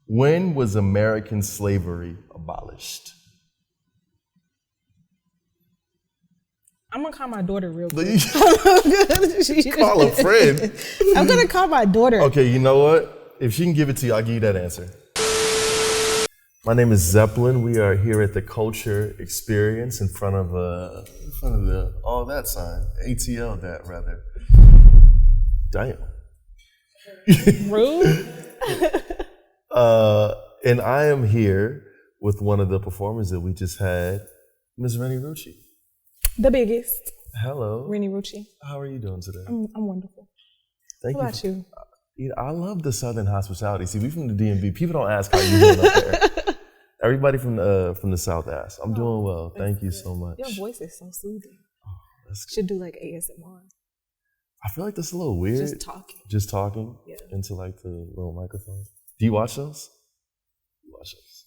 When was American slavery abolished? I'm gonna call my daughter real quick. Call a friend. I'm gonna call my daughter. Okay, you know what? If she can give it to you, I'll give you that answer. My name is Zeplyn. We are here at the Culture Experience in front of the that sign, ATL that rather. Damn. Rude. And I am here with one of the performers that we just had, Ms. Renni Rucci. The biggest. Hello. Renni Rucci. How are you doing today? I'm wonderful. Thank How about you? I love the Southern hospitality. See, we from the DMV. People don't ask how you doing up there. Everybody from the South asks. I'm doing well. Thank you so much. Your voice is so soothing. Oh, should do like ASMR. I feel like that's a little weird. Just talking into like the little microphone. Do you watch those? You watch those.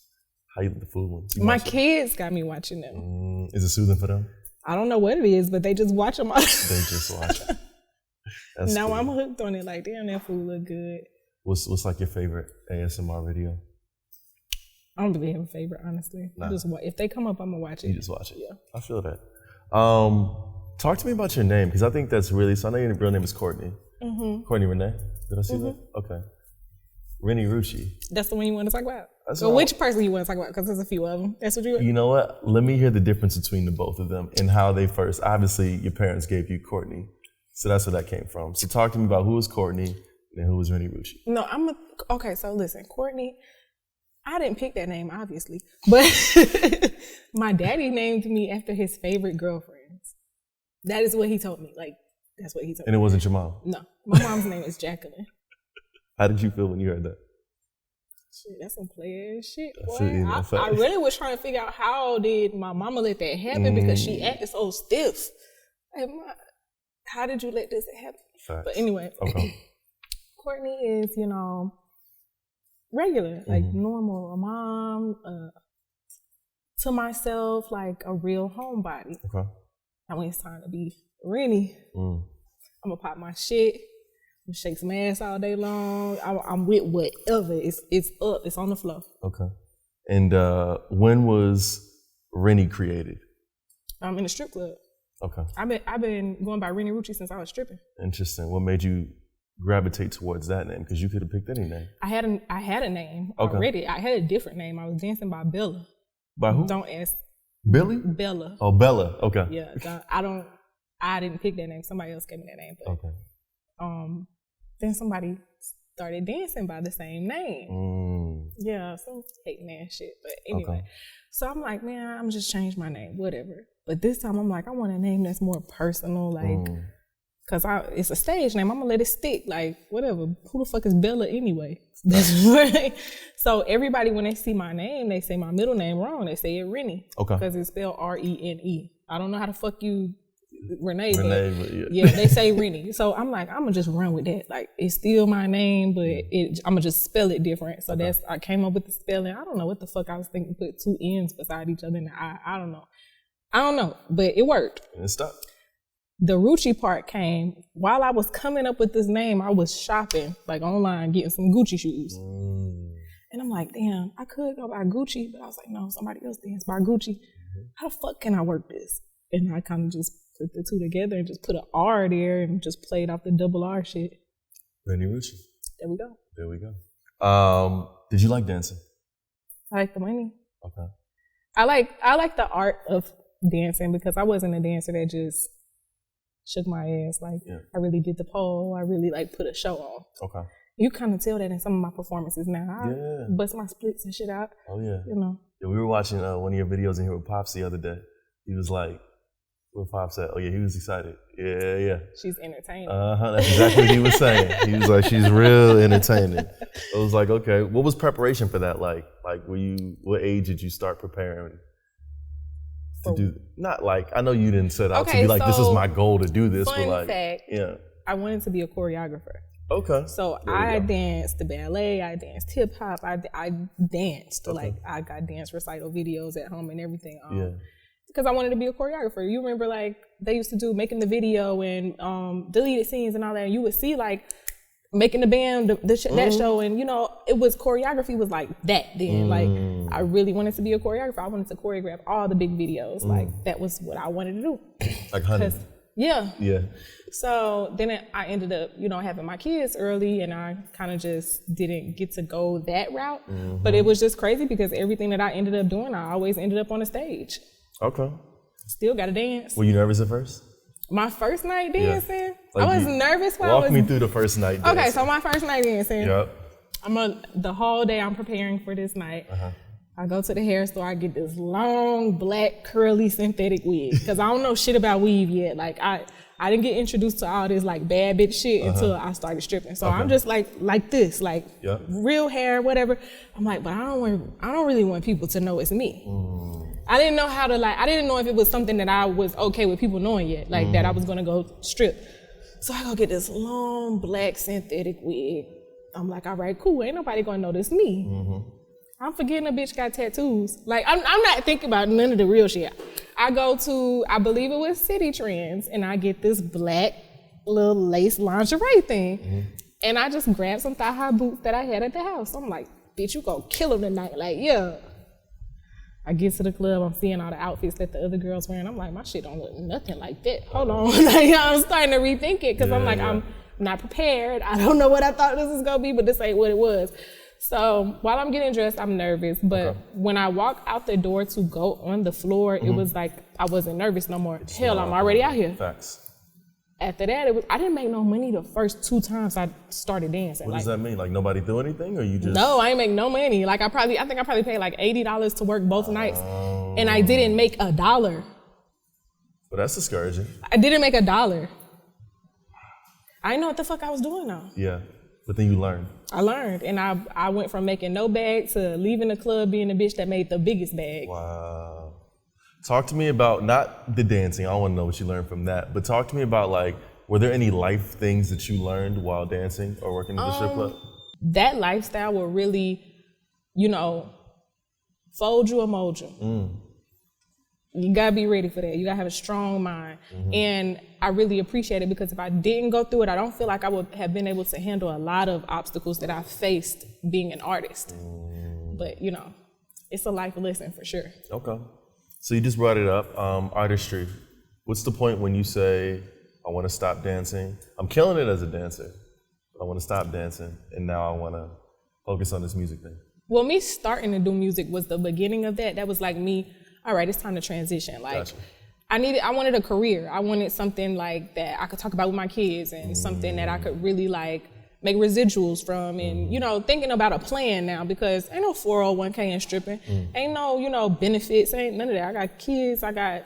How you eat the food ones? My kids got me watching them. Is it soothing for them? I don't know what it is, but they just watch them all. They just watch it. Now I'm hooked on it. Like, damn, that food look good. What's like your favorite ASMR video? I don't really have a favorite, honestly. Nah. If they come up, I'm gonna watch it. You just watch it. Yeah. I feel that. Talk to me about your name, because I think that's really. So I know your real name is Courtney. Mm-hmm. Courtney Renee. Did I see that? Okay. Renni Rucci. That's the one you want to talk about. So which person you want to talk about? Because there's a few of them. That's what you want. You know what? Let me hear the difference between the both of them and how they first. Obviously, your parents gave you Courtney, so that's where that came from. So talk to me about who was Courtney and who was Renni Rucci. No, okay. So listen, Courtney. I didn't pick that name, obviously, but my daddy named me after his favorite girlfriends. That is what he told me. Like, that's what he told me. And it wasn't your mom? No. My mom's name is Jacqueline. How did you feel when you heard that? Shit, that's some player shit. I really was trying to figure out how did my mama let that happen because she acted so stiff. Like, how did you let this happen? Facts. But anyway, okay. Courtney is, regular, like normal, a mom, to myself, like a real homebody. Okay. And when it's time to be Renni, I'm gonna pop my shit, I'm gonna shake some ass all day long. I'm with whatever. It's up, it's on the floor. Okay. And when was Renni created? I'm in a strip club. Okay. I've been going by Renni Rucci since I was stripping. Interesting. What made you gravitate towards that name? Because you could have picked any name. I had a name already. I had a different name. I was dancing by Bella. By who? Don't ask. Billy? Bella. Oh, Bella. Okay. Yeah. I didn't pick that name. Somebody else gave me that name. But, okay. Then somebody started dancing by the same name. Yeah, some hating ass shit. But anyway, so I'm like, man, I'm just change my name, whatever. But this time I'm like, I want a name that's more personal, like. Cause it's a stage name. I'm gonna let it stick. Like whatever. Who the fuck is Bella anyway? That's right. So everybody, when they see my name, they say my middle name wrong. They say it Renni. Okay. Because it's spelled Rene. I don't know how the fuck you Renee. But yeah, they say Renni. So I'm like, I'm gonna just run with that. Like it's still my name, but I'm gonna just spell it different. So I came up with the spelling. I don't know what the fuck I was thinking. Put two N's beside each other in the I. I don't know, but it worked. And it stuck. The Rucci part came while I was coming up with this name. I was shopping like online, getting some Gucci shoes, and I'm like, damn, I could go by Gucci, but I was like, no, somebody else dance by Gucci. How the fuck can I work this? And I kind of just put the two together and just put an R there and just played off the double R shit. Renni Rucci. There we go. There we go. Did you like dancing? I like the money. Okay. I like the art of dancing because I wasn't a dancer that just shook my ass. Like, I really did the pole. I really, put a show on. Okay. You kind of tell that in some of my performances now. I bust my splits and shit out. Oh, yeah. Yeah, we were watching one of your videos in here with Pops the other day. He was like, what Pops said? Oh, yeah, he was excited. Yeah. She's entertaining. That's exactly what he was saying. He was like, she's real entertaining. I was like, okay. What was preparation for that like? Like, what age did you start preparing? Not like, I know you didn't set out to be like, this is my goal to do this, but like, fact, I wanted to be a choreographer. Okay. So I danced the ballet, I danced hip hop, I danced, I got dance recital videos at home and everything. Because I wanted to be a choreographer. You remember they used to do making the video and deleted scenes and all that, and you would see making the band, that show, and it was choreography was like that then. Like I really wanted to be a choreographer. I wanted to choreograph all the big videos. Like that was what I wanted to do. Like Honey. Yeah. Yeah. So then I ended up, having my kids early, and I kind of just didn't get to go that route. But it was just crazy because everything that I ended up doing, I always ended up on the stage. Okay. Still got to dance. Were you nervous at first? My first night dancing? Yeah. Like I was nervous while Walk me through the first night dancing. Okay, so my first night dancing. Yep. The whole day I'm preparing for this night. I go to the hair store, I get this long, black, curly, synthetic wig. Because I don't know shit about weave yet. Like, I didn't get introduced to all this, like, bad bitch shit until I started stripping. So I'm just like this, like, real hair, whatever. I'm like, but I don't really want people to know it's me. I didn't know how to, I didn't know if it was something that I was okay with people knowing yet, like, that I was going to go strip. So I go get this long, black, synthetic wig. I'm like, all right, cool, ain't nobody going to know this me. I'm forgetting a bitch got tattoos. Like, I'm not thinking about none of the real shit. I go to, I believe it was City Trends, and I get this black little lace lingerie thing. And I just grabbed some thigh-high boots that I had at the house. I'm like, bitch, you gonna kill them tonight. Like, yeah. I get to the club, I'm seeing all the outfits that the other girls wearing. I'm like, my shit don't look nothing like that. Hold on. I'm starting to rethink it, because I'm like, I'm not prepared. I don't know what I thought this was gonna be, but this ain't what it was. So while I'm getting dressed, I'm nervous. But when I walk out the door to go on the floor, it was like I wasn't nervous no more. Hell, I'm already out here. Facts. After that, I didn't make no money the first 2 times I started dancing. What does that mean? Like nobody do anything, or you just? No, I ain't make no money. Like I think I probably paid like $80 to work both nights, and I didn't make $1. Well, that's discouraging. I didn't make $1. I didn't know what the fuck I was doing though. Yeah, but then you learned. I learned, and I went from making no bag to leaving the club being the bitch that made the biggest bag. Wow. Talk to me about, not the dancing, I don't want to know what you learned from that, but talk to me about, like, were there any life things that you learned while dancing or working at the strip club? That lifestyle will really, fold you or mold you. You gotta be ready for that. You gotta have a strong mind. And I really appreciate it, because if I didn't go through it, I don't feel like I would have been able to handle a lot of obstacles that I faced being an artist. But, it's a life lesson for sure. Okay. So you just brought it up, artistry. What's the point when you say, I want to stop dancing? I'm killing it as a dancer. I want to stop dancing, and now I want to focus on this music thing. Well, me starting to do music was the beginning of that. That was like me, all right, it's time to transition. Like, gotcha. I wanted a career. I wanted something like that I could talk about with my kids, and something that I could really make residuals from, and thinking about a plan now, because ain't no 401k in stripping, ain't no benefits, ain't none of that. I got kids, I got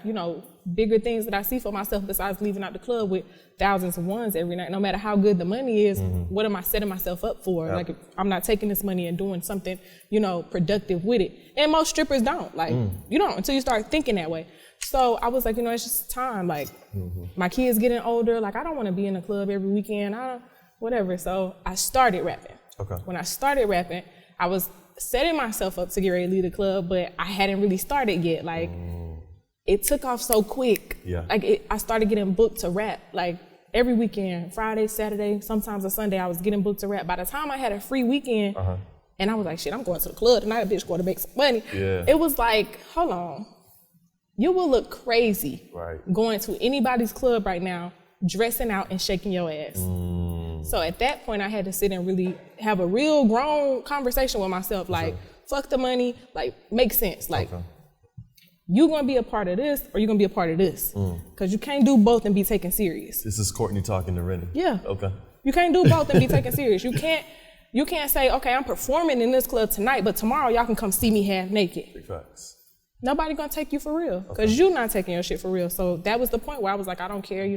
bigger things that I see for myself besides leaving out the club with thousands of ones every night. No matter how good the money is, what am I setting myself up for? Yep. Like, if I'm not taking this money and doing something productive with it. And most strippers don't. Like, you don't until you start thinking that way. So I was like, it's just time. Like, my kids getting older. Like, I don't want to be in the club every weekend. Whatever. So I started rapping. Okay. When I started rapping, I was setting myself up to get ready to leave the club, but I hadn't really started yet. Like, it took off so quick. Yeah. Like, I started getting booked to rap, like, every weekend, Friday, Saturday, sometimes a Sunday, I was getting booked to rap. By the time I had a free weekend, and I was like, shit, I'm going to the club tonight, bitch, going to make some money. Yeah. It was like, hold on. You will look crazy going to anybody's club right now, dressing out and shaking your ass. So at that point, I had to sit and really have a real grown conversation with myself. Like, fuck the money, like, make sense. Like, you gonna be a part of this, or you gonna be a part of this. Because you can't do both and be taken serious. This is Courtney talking to Renni. Yeah. Okay. You can't do both and be taken serious. You can't say, okay, I'm performing in this club tonight, but tomorrow y'all can come see me half naked. Big facts. Nobody gonna take you for real, because you're not taking your shit for real. So that was the point where I was like, I don't care,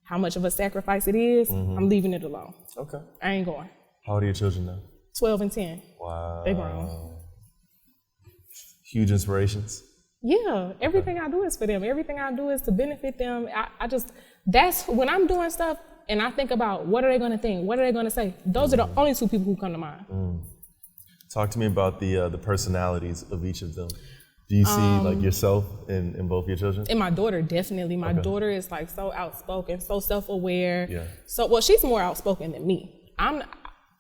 how much of a sacrifice it is, I'm leaving it alone. Okay. I ain't going. How old are your children now? 12 and 10. Wow. They grown. Huge inspirations. Yeah, everything I do is for them. Everything I do is to benefit them. That's when I'm doing stuff and I think about, what are they gonna think? What are they gonna say? Those are the only 2 people who come to mind. Talk to me about the personalities of each of them. Do you see like yourself in both your children? And my daughter, definitely. My daughter is like so outspoken, so self-aware. Yeah. So, well, she's more outspoken than me.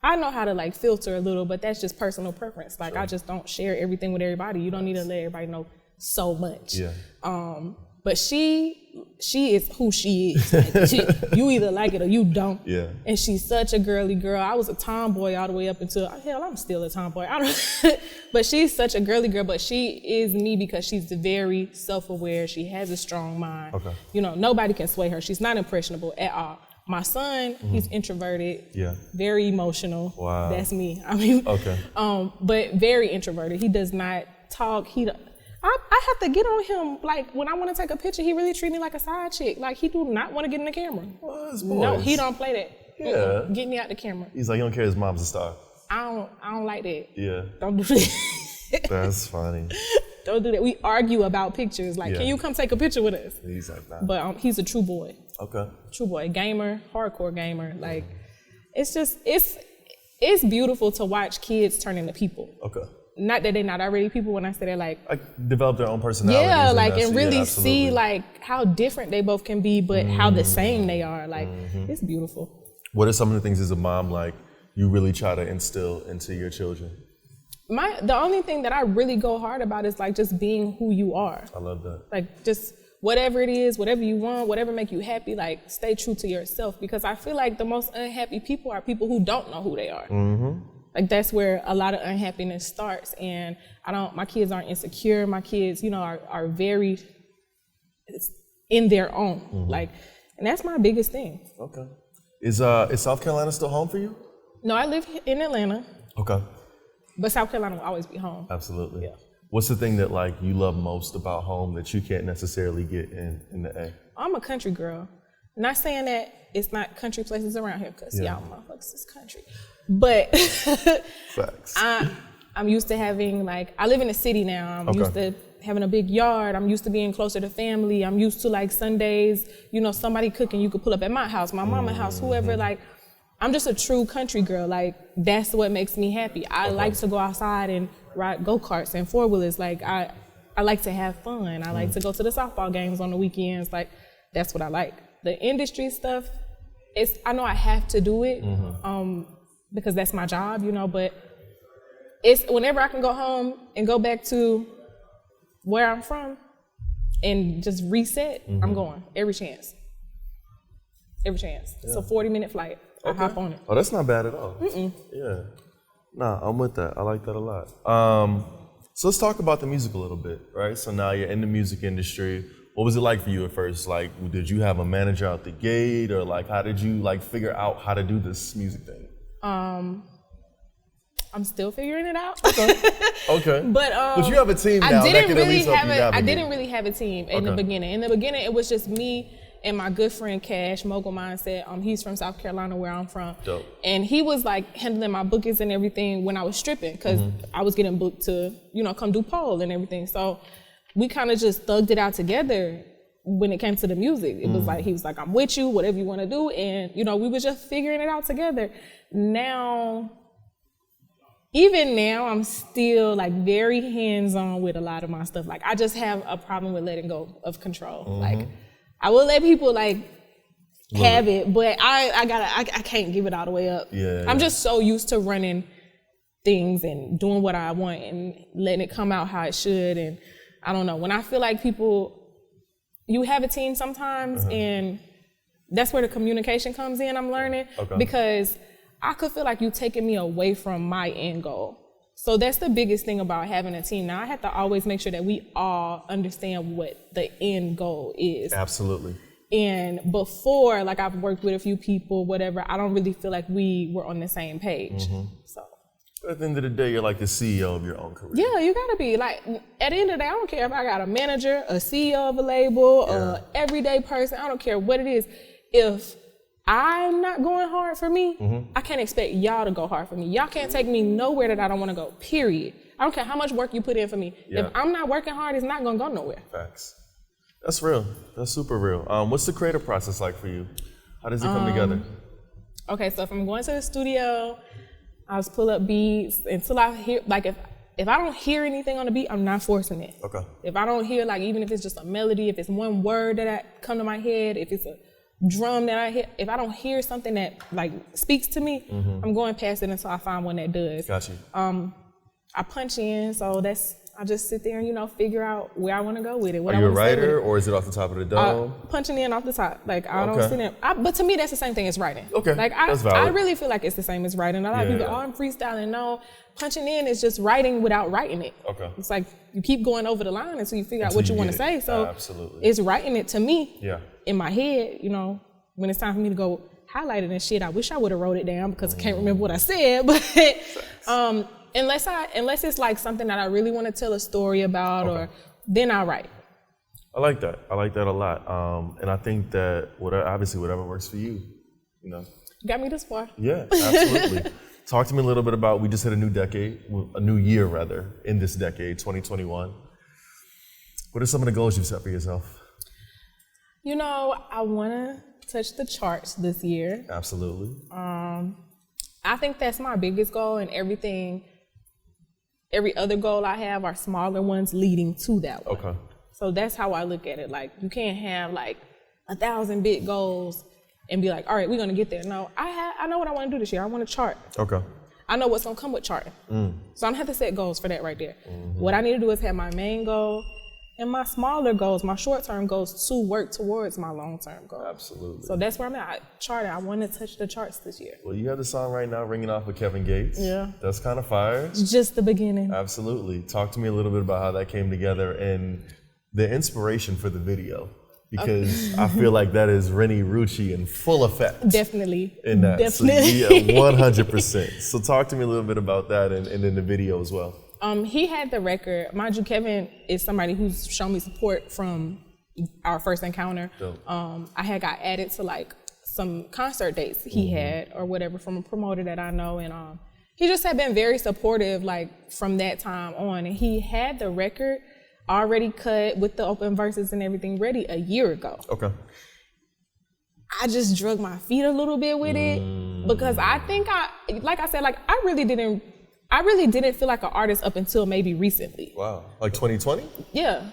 I know how to like filter a little, but that's just personal preference. Like I just don't share everything with everybody. You don't need to let everybody know so much. Yeah. But she is who she is. Like, you either like it or you don't. Yeah. And she's such a girly girl. I was a tomboy all the way up until, hell, I'm still a tomboy. But she's such a girly girl, but she is me because she's very self-aware. She has a strong mind. Okay. You know, nobody can sway her. She's not impressionable at all. My son, he's introverted, very emotional. Wow. That's me. I mean, but very introverted. He does not talk. I have to get on him. Like when I want to take a picture, he really treat me like a side chick. Like he do not want to get in the camera. No, he don't play that. Yeah. Get me out the camera. He's like, you don't care his mom's a star. I don't like that. Yeah. Don't do that. That's funny. Don't do that. We argue about pictures. Like, can you come take a picture with us? He's like that. But he's a true boy. Okay. True boy, gamer, hardcore gamer. Like, it's just, it's beautiful to watch kids turn into people. Okay. Not that they're not already people when I say they're like develop their own personalities. Yeah, like and really see like how different they both can be, but how the same they are. Like it's beautiful. What are some of the things as a mom like you really try to instill into your children? The only thing that I really go hard about is like just being who you are. I love that. Like just whatever it is, whatever you want, whatever make you happy, like stay true to yourself, because I feel like the most unhappy people are people who don't know who they are. Like that's where a lot of unhappiness starts, and my kids aren't insecure. My kids, are very in their own, like, and that's my biggest thing. Okay. Is South Carolina still home for you? No, I live in Atlanta. Okay. But South Carolina will always be home. Absolutely. Yeah. What's the thing that like you love most about home that you can't necessarily get in the A? I'm a country girl. Not saying that it's not country places around here, because y'all motherfuckers is country. But facts. I'm used to having, like, I live in a city now. I'm used to having a big yard. I'm used to being closer to family. I'm used to like Sundays, somebody cooking, you could pull up at my house, my mama's house, whoever. Like, I'm just a true country girl. Like, that's what makes me happy. I like to go outside and ride go-karts and four-wheelers. Like, I like to have fun. I like to go to the softball games on the weekends. Like, that's what I like. The industry stuff, I know I have to do it because that's my job, but it's whenever I can go home and go back to where I'm from and just reset, I'm going. Every chance. Every chance. Yeah. It's a 40-minute flight. I hop on it. Oh, that's not bad at all. Yeah. Nah, I'm with that. I like that a lot. So let's talk about the music a little bit, right? So now you're in the music industry. What was it like for you at first? Like, did you have a manager out the gate, or like, how did you like figure out how to do this music thing? I'm still figuring it out. Okay. But you have a team now. I didn't really have a team in the beginning. In the beginning, it was just me and my good friend Cash, Mogul Mindset. He's from South Carolina, where I'm from. Dope. And he was like handling my bookings and everything when I was stripping, because I was getting booked to, come do pole and everything. So we kind of just thugged it out together when it came to the music. It was like, he was like, I'm with you, whatever you want to do. And, we were just figuring it out together. Even now, I'm still like very hands-on with a lot of my stuff. Like, I just have a problem with letting go of control. Like, I will let people like have it, but I can't give it all the way up. Yeah. I'm just so used to running things and doing what I want and letting it come out how it should. And I don't know, when I feel like you have a team sometimes, and that's where the communication comes in, I'm learning. Because I could feel like you taking me away from my end goal. So that's the biggest thing about having a team. Now, I have to always make sure that we all understand what the end goal is. Absolutely. And before, like, I've worked with a few people, whatever, I don't really feel like we were on the same page. So at the end of the day, you're like the CEO of your own career. Yeah, you gotta be. Like, at the end of the day, I don't care if I got a manager, a CEO of a label, a everyday person, I don't care what it is. If I'm not going hard for me, I can't expect y'all to go hard for me. Y'all can't take me nowhere that I don't want to go, period. I don't care how much work you put in for me. Yeah. If I'm not working hard, it's not going to go nowhere. Facts. That's real. That's super real. What's the creative process like for you? How does it come together? Okay, so if I'm going to the studio, I just pull up beats until I hear, like, if I don't hear anything on the beat, I'm not forcing it. Okay. If I don't hear, like, even if it's just a melody, if it's one word that come to my head, if it's a drum that I hear, if I don't hear something that like speaks to me, I'm going past it until I find one that does. Got you. I punch in, so I just sit there and, you know, figure out where I want to go with it. Are you a writer or is it off the top of the dome? Punching in off the top. Like, I don't sit there. But to me, that's the same thing as writing. Okay, like, that's valid. I really feel like it's the same as writing. A lot of people, I'm freestyling. No, punching in is just writing without writing it. Okay. It's like you keep going over the line until you figure out what you want to say. So absolutely. It's writing it to me in my head, you know, when it's time for me to go highlight it and shit. I wish I would have wrote it down because I can't remember what I said. But unless it's like something that I really want to tell a story about, or then I write. I like that. I like that a lot. And I think that whatever works for you, you know. Got me this far. Yeah, absolutely. Talk to me a little bit about, we just hit a new year rather, in this decade, 2021. What are some of the goals you've set for yourself? You know, I want to touch the charts this year. Absolutely. I think that's my biggest goal, and every other goal I have are smaller ones leading to that one. Okay. So that's how I look at it. Like, you can't have like 1,000 big goals and be like, all right, we're gonna get there. No, I know what I want to do this year. I want to chart. Okay. I know what's gonna come with charting. So I'm gonna have to set goals for that right there. What I need to do is have my main goal and my smaller goals, my short-term goals, to work towards my long-term goal. Absolutely. So that's where I'm at. I want to touch the charts this year. Well, you have the song right now, Ringing Off with Kevin Gates. Yeah. That's kind of fire. It's just the beginning. Absolutely. Talk to me a little bit about how that came together and the inspiration for the video. Because I feel like that is Renni Rucci in full effect. Definitely. In that. Definitely. So, yeah, 100%. So talk to me a little bit about that and in the video as well. He had the record. Mind you, Kevin is somebody who's shown me support from our first encounter. I had got added to like some concert dates he had or whatever from a promoter that I know, and he just had been very supportive like from that time on. And he had the record already cut with the open verses and everything ready a year ago. Okay. I just drug my feet a little bit with it because I think like I said, I really didn't feel like an artist up until maybe recently. Wow. Like 2020? Yeah.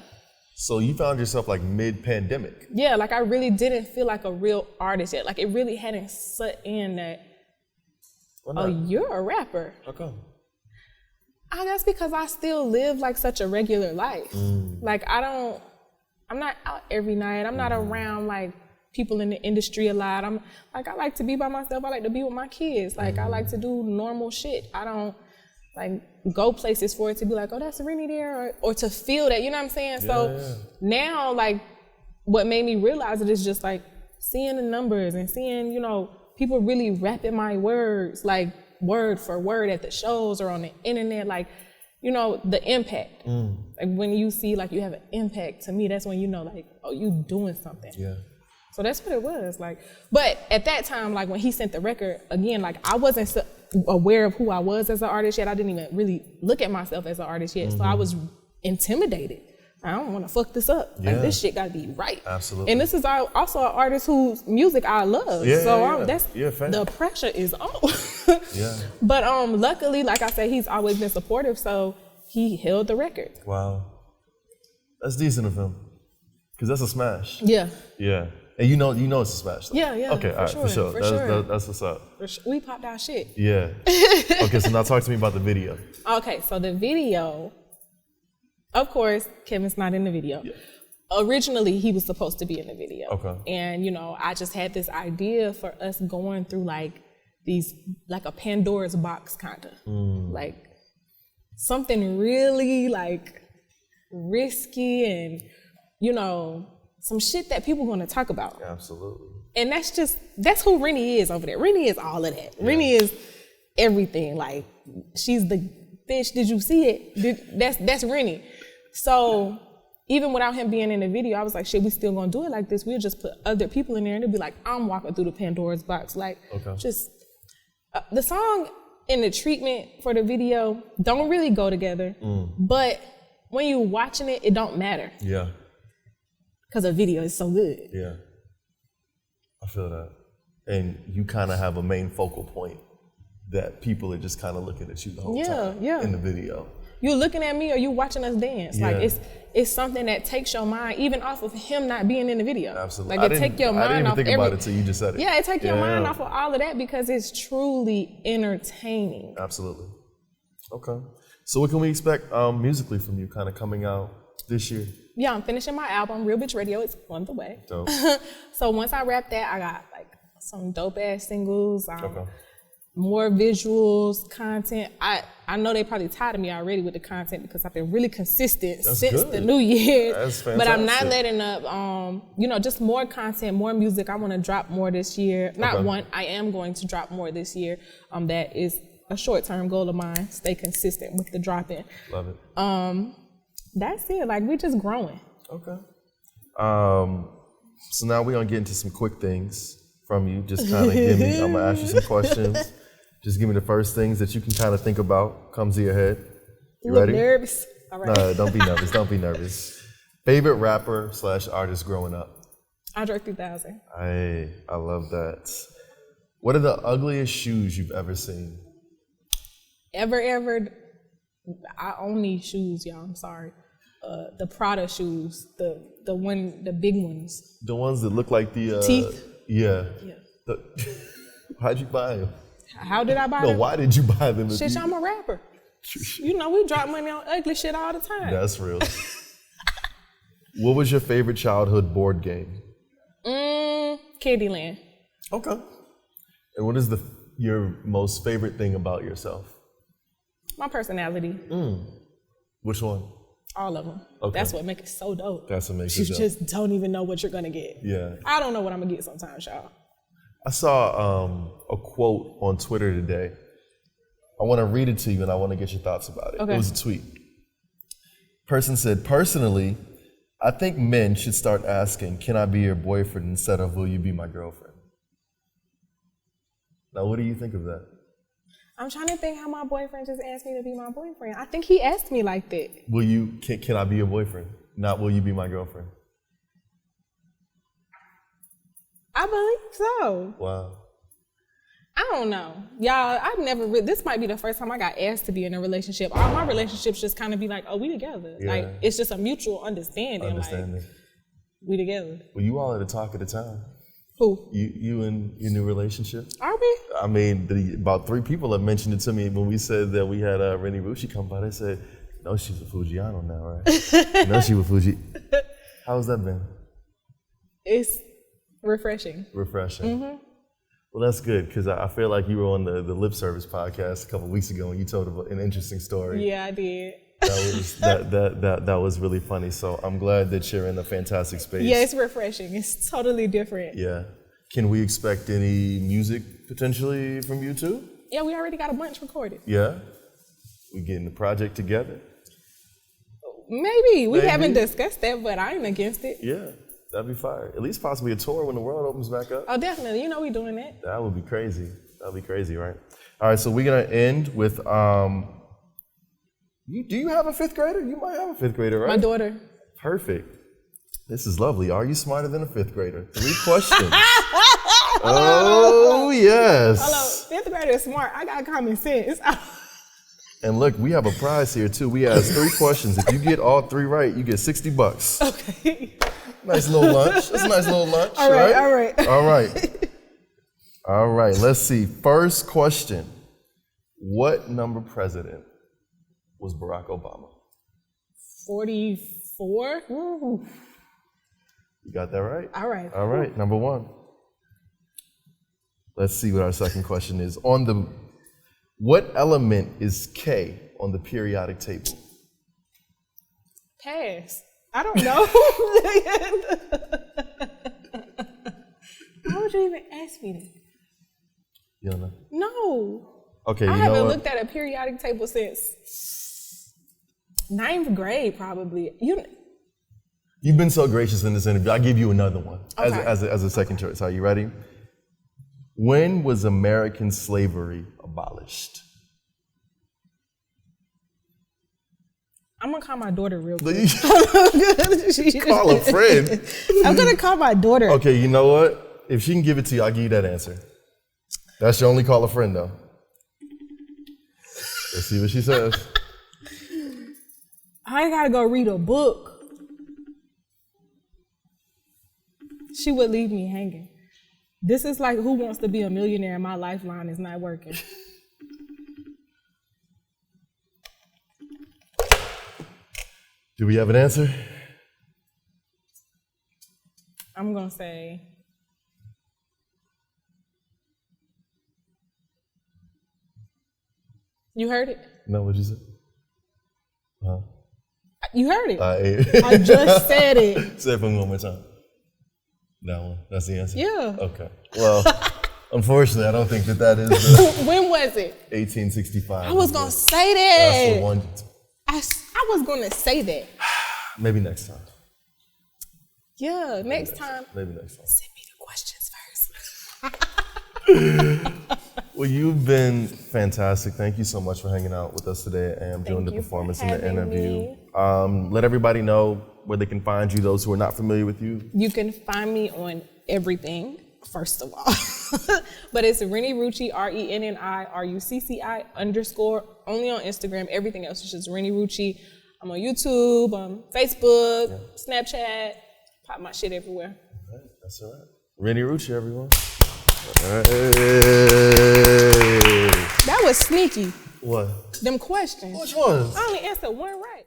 So you found yourself like mid-pandemic? Yeah, like I really didn't feel like a real artist yet. Like it really hadn't set in that, you're a rapper. How come? I guess because I still live like such a regular life. Like I'm not out every night. I'm not around like people in the industry a lot. I like to be by myself. I like to be with my kids. Like I like to do normal shit. I don't like go places for it to be like, oh, that's Renni there, or to feel that, you know what I'm saying? Now, like, what made me realize it is just like seeing the numbers and seeing, you know, people really rapping my words, like word for word at the shows or on the internet, like, you know, the impact. Like when you see like you have an impact, to me, that's when you know like, oh, you doing something. Yeah. So that's what it was like. But at that time, like when he sent the record, again, like I wasn't aware of who I was as an artist yet. I didn't even really look at myself as an artist yet. So I was intimidated. I don't want to fuck this up. Yeah. Like this shit gotta be right. Absolutely. And this is also an artist whose music I love. Yeah, so the pressure is on. Yeah. But luckily, like I said, he's always been supportive. So he held the record. Wow. That's decent of him. Cause that's a smash. Yeah. Yeah. And you know it's a smash. Though. Yeah. Okay, all right, for sure. That's what's up. We popped our shit. Yeah. Okay, so now talk to me about the video. Okay, so the video, of course, Kevin's not in the video. Yeah. Originally, he was supposed to be in the video. Okay. And, you know, I just had this idea for us going through like these, like a Pandora's box kind of. Like something really like risky and, you know, some shit that people want to talk about. Absolutely. And that's who Renni is over there. Renni is all of that. Yeah. Renni is everything. Like, she's the bitch. Did you see it? That's Renni. So even without him being in the video, I was like, shit, we still gonna do it like this. We'll just put other people in there and it'll be like, I'm walking through the Pandora's box. Like, just the song and the treatment for the video don't really go together. But when you're watching it, it don't matter. Yeah. Because the video is so good. Yeah. I feel that. And you kind of have a main focal point that people are just kind of looking at you the whole time in the video. you looking at me or you watching us dance. Yeah. Like it's something that takes your mind even off of him not being in the video. Absolutely. Like it take your mind off. I didn't even think about it till you just said it. Yeah, it take your mind off of all of that because it's truly entertaining. Absolutely. Okay. So what can we expect musically from you kind of coming out this year? Yeah, I'm finishing my album, Real Bitch Radio. It's on the way. Dope. So once I wrap that, I got like some dope ass singles. Okay. More visuals, content. I know they probably tired of me already with the content because I've been really consistent since the new year. That's fantastic. But I'm not letting up. Just more content, more music. I want to drop more this year. I am going to drop more this year. That is a short-term goal of mine. Stay consistent with the dropping. Love it. That's it. Like, we're just growing. Okay. So now we're gonna get into some quick things from you. Just kind of I'm gonna ask you some questions. Just give me the first things that you can kind of think about, comes to your head. You ready? Nervous? All right. No, don't be nervous. Don't be nervous. Favorite rapper / artist growing up? Andre 3000. I love that. What are the ugliest shoes you've ever seen? Ever? I own these shoes, y'all. I'm sorry. The Prada shoes, the big ones. The ones that look like the teeth. Yeah. How'd you buy them? How did I buy them? No, why did you buy them? Shit, I'm a rapper. You know, we drop money on ugly shit all the time. That's real. What was your favorite childhood board game? Candyland. Okay. And what is your most favorite thing about yourself? My personality. Which one? All of them. Okay. That's what makes it so dope. That's what makes it dope. You just don't even know what you're gonna get. Yeah. I don't know what I'm gonna get sometimes, y'all. I saw a quote on Twitter today. I want to read it to you and I want to get your thoughts about it. Okay. It was a tweet. Person said, personally, I think men should start asking, can I be your boyfriend instead of will you be my girlfriend? Now, what do you think of that? I'm trying to think how my boyfriend just asked me to be my boyfriend. I think he asked me like that. Can I be your boyfriend? Not will you be my girlfriend? I believe so. Wow. I don't know. Y'all, I've never this might be the first time I got asked to be in a relationship. All my relationships just kind of be like, oh, we together. Yeah. Like, it's just a mutual understanding. Like, we together. Well, you all are the talk of the town. Who? You and your new relationship. Are we? I mean, about 3 people have mentioned it to me when we said that we had Renni Rucci come by. They said, no, she's a Foogiano now, right? No, she was Fuji. How's that been? It's refreshing. Refreshing. Mm-hmm. Well, that's good, because I feel like you were on the Lip Service podcast a couple of weeks ago and you told an interesting story. Yeah, I did. That was really funny. So I'm glad that you're in a fantastic space. Yeah, it's refreshing. It's totally different. Yeah. Can we expect any music potentially from you too? Yeah, we already got a bunch recorded. Yeah? We getting the project together? Maybe. We haven't discussed that, but I ain't against it. Yeah, that'd be fire. At least possibly a tour when the world opens back up. Oh, definitely. You know we doing that. That would be crazy. That'd be crazy, right? All right, so we're going to end with, do you have a 5th grader? You might have a 5th grader, right? My daughter. Perfect. This is lovely. Are you smarter than a 5th grader? 3 questions. Oh, yes. Hello, 5th grader is smart. I got common sense. And look, we have a prize here too. We asked 3 questions. If you get all 3 right, you get $60. Okay. Nice little lunch. That's a nice little lunch. All right. All right. Let's see. First question. What number president was Barack Obama? 44. Ooh. You got that right? All right. All right. Number 1. Let's see what our second question is. What element is K on the periodic table? Pass. I don't know. Why would you even ask me that? You don't know? No. Okay, I haven't looked at a periodic table since 9th grade, probably. You've been so gracious in this interview. I'll give you another one Okay. as a second choice. Are you ready? When was American slavery abolished? I'm going to call my daughter real quick. Call a friend. I'm going to call my daughter. Okay, you know what? If she can give it to you, I'll give you that answer. That's your only call a friend, though. Let's see what she says. I ain't gotta go read a book. She would leave me hanging. This is like Who Wants to Be a Millionaire and my lifeline is not working. Do we have an answer? I'm gonna say you heard it? No, what'd you say? Huh? You heard it. I just said it. Say it for me one more time. That one. That's the answer? Yeah. Okay. Well, unfortunately, I don't think that is the When was it? 1865. I was going to say that. That's the one. I was going to say that. Maybe next time. Yeah, next time. Maybe next time. Send me the questions first. Well, you've been fantastic. Thank you so much for hanging out with us today and doing the performance and the interview. Let everybody know where they can find you, those who are not familiar with you. You can find me on everything, first of all. But it's Renni Rucci, RENNIRUCCI_, only on Instagram. Everything else is just Renni Rucci. I'm on YouTube, Facebook, Snapchat. Pop my shit everywhere. All right, that's all right. Renni Rucci, everyone. That was sneaky. What? Them questions. Which ones? I only answered one right.